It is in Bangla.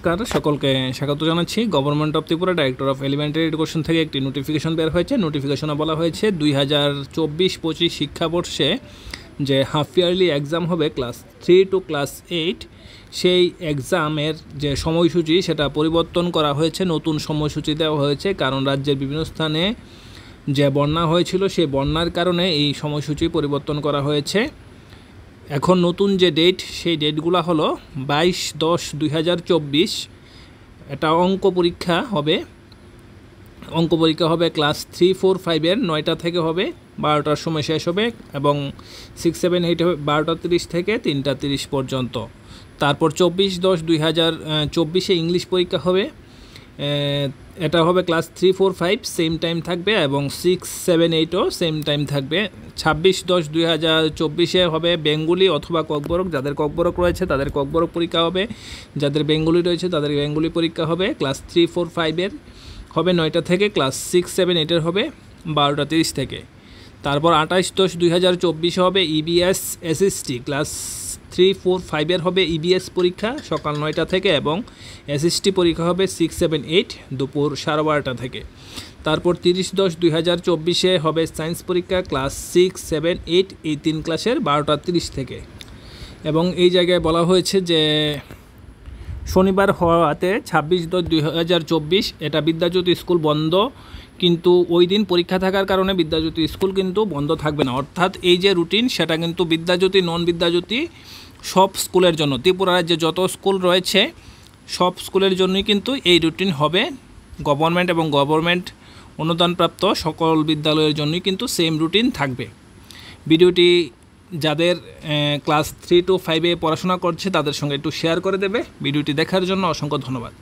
নমস্কার সকলকে স্বাগত জানাচ্ছি। Government of Tripura director of elementary education থেকে একটি নোটিফিকেশন বের হয়েছে। নোটিফিকেশনে বলা হয়েছে 2024-25 শিক্ষাবর্ষে যে হাফ ইয়ারলি এক্সাম হবে ক্লাস 3 টু ক্লাস 8 সেই এক্সামের যে সময়সূচি সেটা পরিবর্তন করা হয়েছে। নতুন সময়সূচি দেওয়া হয়েছে কারণ রাজ্যের বিভিন্ন স্থানে যে বন্যা হয়েছিল সেই বন্যার কারণে এই সময়সূচি পরিবর্তন করা হয়েছে। এখন নতুন যে ডেট সেই ডেটগুলো হলো 22-10-2024। এটা অঙ্ক পরীক্ষা হবে ক্লাস 3, 4, 5 9টা থেকে হবে, 12টার সময় শেষ হবে এবং 6, 7, 8 হবে 12টা 30 থেকে 3টা 30 পর্যন্ত। তারপর 24-10-2024 ইংলিশ পরীক্ষা হবে। এটা হবে ক্লাস 3, 4, 5 সেম টাইম থাকবে এবং 6, 7, 8ও সেম টাইম থাকবে। 26-10-2024 হবে বেঙ্গলি অথবা ককবরক। যাদের ককবরক রয়েছে তাদের ককবরক পরীক্ষা হবে, যাদের বেঙ্গলি রয়েছে তাদের বেঙ্গলি পরীক্ষা হবে। ক্লাস 3, 4, 5 হবে 9টা থেকে, ক্লাস 6, 7, 8 হবে 12টা 30 থেকে। তারপর 28-10-2024 হবে ইবিএস এসএসটি। ক্লাস 3, 4, 5 হবে ইবিএস পরীক্ষা সকাল 9টা থেকে এবং এসএসটি পরীক্ষা হবে 6, 7, 8 দুপুর 12:30 থেকে। তারপর 30-10-2024 হবে সায়েন্স পরীক্ষা ক্লাস 6, 7, 8 এই 3 ক্লাসের 12টা 30 থেকে। এবং এই জায়গায় বলা হয়েছে যে শনিবার হওয়াতে 26-10-2024 এটা বিদ্যাজ্যোতি স্কুল বন্ধ, কিন্তু ওই দিন পরীক্ষা থাকার কারণে বিদ্যাজ্যোতি স্কুল কিন্তু বন্ধ থাকবে না। অর্থাৎ এই যে রুটিন সেটা কিন্তু বিদ্যাজ্যোতি, নন বিদ্যাজ্যোতি সব স্কুলের জন্য, ত্রিপুরা রাজ্যে যত স্কুল রয়েছে সব স্কুলের জন্যই কিন্তু এই রুটিন হবে। গভর্নমেন্ট এবং গভর্নমেন্ট অনুদানপ্রাপ্ত সকল বিদ্যালয়ের জন্যই কিন্তু সেম রুটিন থাকবে। ভিডিওটি যাদের ক্লাস 3 to 5 পড়াশোনা করছে তাদের সঙ্গে একটু শেয়ার করে দেবে। ভিডিওটি দেখার জন্য অসংখ্য ধন্যবাদ।